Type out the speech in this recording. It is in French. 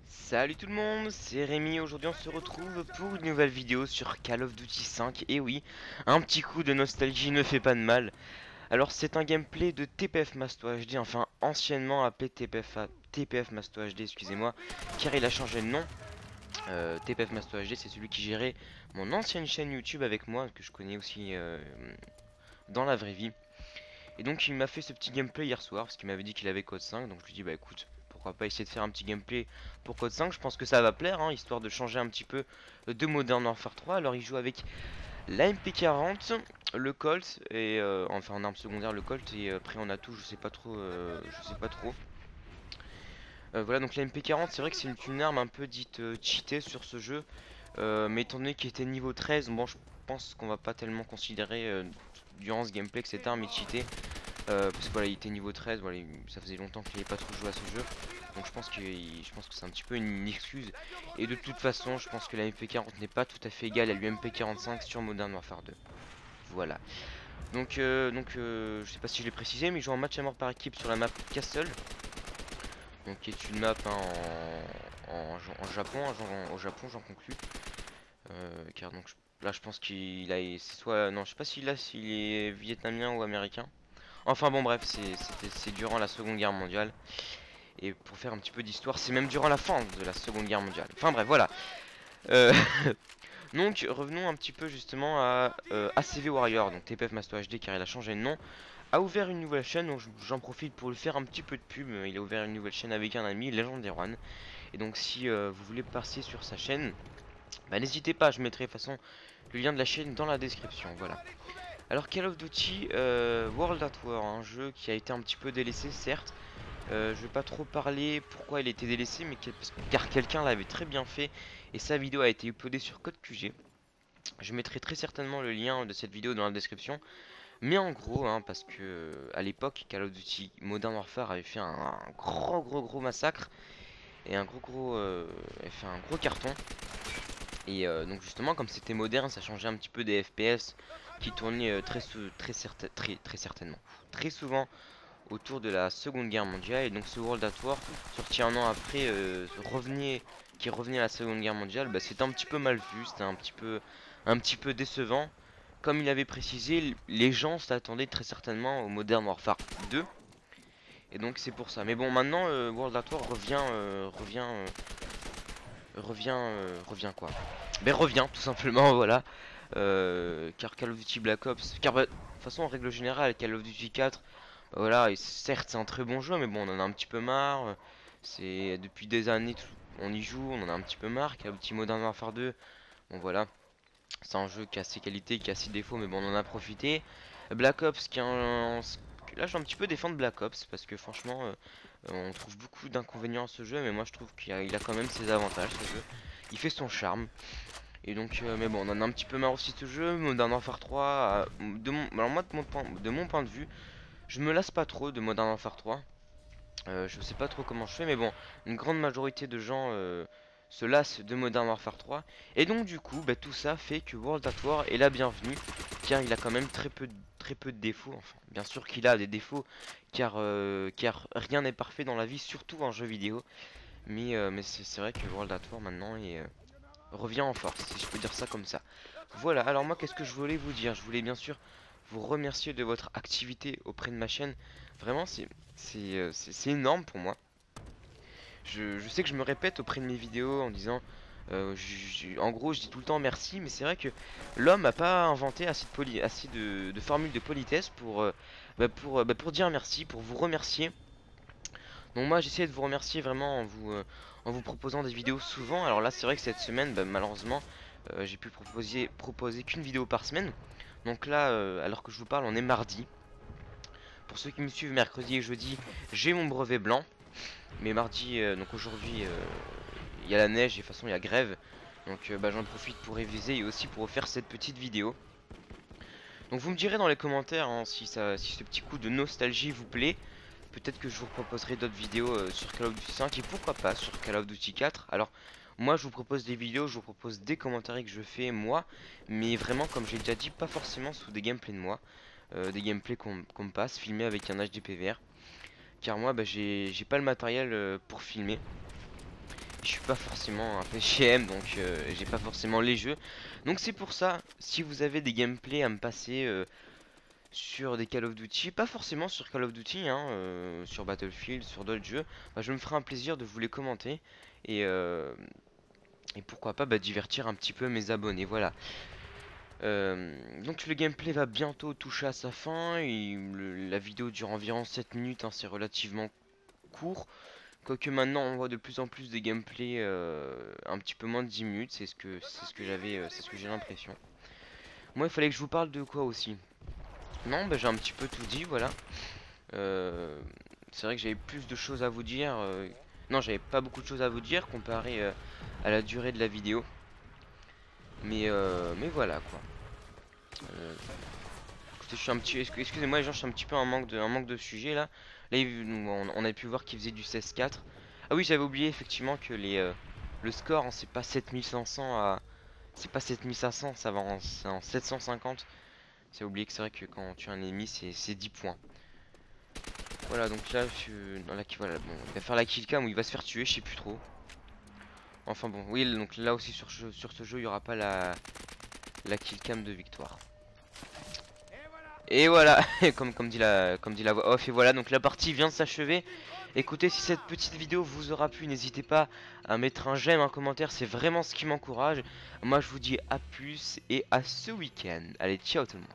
Salut tout le monde, c'est Rémi. Aujourd'hui on se retrouve pour une nouvelle vidéo sur Call of Duty 5. Et oui, un petit coup de nostalgie ne fait pas de mal. Alors c'est un gameplay de TPF Masto HD, enfin anciennement appelé TPF Masto HD, excusez-moi, car il a changé de nom. TPF Masto HD, c'est celui qui gérait mon ancienne chaîne YouTube avec moi, que je connais aussi dans la vraie vie. Et donc il m'a fait ce petit gameplay hier soir parce qu'il m'avait dit qu'il avait code 5. Donc je lui dis bah écoute, pourquoi pas essayer de faire un petit gameplay pour code 5. Je pense que ça va plaire, hein, histoire de changer un petit peu de Modern Warfare 3. Alors il joue avec la MP40, le Colt et enfin en arme secondaire le Colt, et après on a tout, je sais pas trop, voilà, donc la MP40, c'est vrai que c'est une arme un peu dite cheatée sur ce jeu, mais étant donné qu'il était niveau 13, bon je pense qu'on va pas tellement considérer durant ce gameplay que cette arme est cheatée. Parce que voilà, il était niveau 13, voilà, ça faisait longtemps qu'il n'avait pas trop joué à ce jeu. Donc je pense que c'est un petit peu une excuse. Et de toute façon, je pense que la MP40 n'est pas tout à fait égale à l'UMP45 sur Modern Warfare 2. Voilà. Je sais pas si je l'ai précisé, mais il joue en match à mort par équipe sur la map Castle. Donc qui est une map hein, en Japon, au Japon j'en conclus. Car donc là je pense qu'il a, c'est soit, non je sais pas s'il est vietnamien ou américain. Enfin bon bref, c'est durant la Seconde Guerre mondiale. Et pour faire un petit peu d'histoire, c'est même durant la fin de la Seconde Guerre mondiale. Enfin bref, voilà. Euh, donc revenons un petit peu justement à ACV Warrior, donc TPF Masto HD, car il a changé de nom, a ouvert une nouvelle chaîne, donc j'en profite pour lui faire un petit peu de pub. Il a ouvert une nouvelle chaîne avec un ami, Legendary One. Et donc si vous voulez passer sur sa chaîne, bah, n'hésitez pas, je mettrai de toute façon le lien de la chaîne dans la description, voilà. Alors Call of Duty World at War, un jeu qui a été un petit peu délaissé certes. Je vais pas trop parler pourquoi il a été délaissé, mais car quelqu'un l'avait très bien fait et sa vidéo a été uploadée sur Code QG. Je mettrai très certainement le lien de cette vidéo dans la description. Mais en gros, hein, parce que à l'époque, Call of Duty Modern Warfare avait fait un gros massacre et avait fait un gros carton. Et donc justement, comme c'était moderne, ça changeait un petit peu des FPS qui tournaient très certainement, très souvent autour de la Seconde Guerre mondiale. Et donc ce World at War, sorti un an après, qui revenait à la Seconde Guerre mondiale, bah, c'était un petit peu mal vu, c'était un petit peu décevant. Comme il avait précisé, les gens s'attendaient très certainement au Modern Warfare 2. Et donc c'est pour ça. Mais bon, maintenant World at War revient quoi. Ben revient tout simplement, voilà. Car Call of Duty Black Ops, car bah, de toute façon en règle générale Call of Duty 4, bah, voilà, et certes c'est un très bon jeu, mais bon on en a un petit peu marre. C'est depuis des années on y joue, on en a un petit peu marre. Call of Duty Modern Warfare 2, bon voilà, c'est un jeu qui a ses qualités, qui a ses défauts, mais bon on en a profité. Black Ops qui a là je vais un petit peu défendre Black Ops parce que franchement on trouve beaucoup d'inconvénients à ce jeu, mais moi je trouve qu'il a quand même ses avantages ce jeu. Il fait son charme. Et donc, mais bon, on en a un petit peu marre aussi de ce jeu. Modern Warfare 3, alors moi de mon point de vue, je me lasse pas trop de Modern Warfare 3. Je sais pas trop comment je fais, mais bon, une grande majorité de gens se lassent de Modern Warfare 3. Et donc du coup, bah, tout ça fait que World at War est la bienvenue, car il a quand même très peu de défauts. Enfin, bien sûr qu'il a des défauts, car rien n'est parfait dans la vie, surtout en jeu vidéo. Mais c'est vrai que World at War maintenant revient en force, si je peux dire ça comme ça. Voilà, alors moi qu'est-ce que je voulais vous dire? Je voulais bien sûr vous remercier de votre activité auprès de ma chaîne. Vraiment, c'est énorme pour moi. Je sais que je me répète auprès de mes vidéos en disant... en gros, je dis tout le temps merci, mais c'est vrai que l'homme n'a pas inventé assez de formules de politesse pour dire merci, pour vous remercier. Donc moi j'essaie de vous remercier vraiment en vous proposant des vidéos souvent. Alors là c'est vrai que cette semaine bah, malheureusement j'ai pu proposer qu'une vidéo par semaine. Donc là alors que je vous parle on est mardi. Pour ceux qui me suivent mercredi et jeudi j'ai mon brevet blanc. Mais mardi donc aujourd'hui il y a la neige et de toute façon il y a grève. Donc bah, j'en profite pour réviser et aussi pour faire cette petite vidéo. Donc vous me direz dans les commentaires hein, si ce petit coup de nostalgie vous plaît. Peut-être que je vous proposerai d'autres vidéos sur Call of Duty 5 et pourquoi pas sur Call of Duty 4. Alors moi je vous propose des vidéos, je vous propose des commentaires que je fais moi, mais vraiment comme j'ai déjà dit, pas forcément sous des gameplays de moi, des gameplays qu'on me passe, filmés avec un HDPVR. car moi bah, j'ai pas le matériel pour filmer. Je suis pas forcément un PCM, donc j'ai pas forcément les jeux. Donc c'est pour ça, si vous avez des gameplays à me passer sur des Call of Duty, pas forcément sur Call of Duty, hein, sur Battlefield, sur d'autres jeux, bah, je me ferai un plaisir de vous les commenter et, euh, et pourquoi pas bah, divertir un petit peu mes abonnés, voilà. Donc le gameplay va bientôt toucher à sa fin et la vidéo dure environ 7 minutes, hein, c'est relativement court. Quoique maintenant on voit de plus en plus des gameplays un petit peu moins de 10 minutes, c'est ce que j'ai l'impression. Moi il fallait que je vous parle de quoi aussi? Non, bah, j'ai un petit peu tout dit, voilà. Euh, c'est vrai que j'avais plus de choses à vous dire. Non, j'avais pas beaucoup de choses à vous dire comparé à la durée de la vidéo. Mais voilà quoi. Euh, écoutez, je suis un petit, excusez-moi les gens, je suis un petit peu un manque de sujet là. Là, on a pu voir qu'il faisait du 16-4. Ah oui, j'avais oublié effectivement que le score, hein, c'est pas 7500 à, c'est pas 7500, ça va c'est en 750. J'ai oublié que c'est vrai que quand tu as un ennemi, c'est 10 points. Voilà, donc là, voilà, bon, il va faire la killcam ou il va se faire tuer, je sais plus trop. Enfin bon, oui, donc là aussi sur ce jeu, il n'y aura pas la killcam de victoire. Et voilà, comme dit la voix off, et voilà, donc la partie vient de s'achever. Écoutez, si cette petite vidéo vous aura plu, n'hésitez pas à mettre un j'aime, un commentaire, c'est vraiment ce qui m'encourage. Moi, je vous dis à plus et à ce week-end. Allez, ciao tout le monde.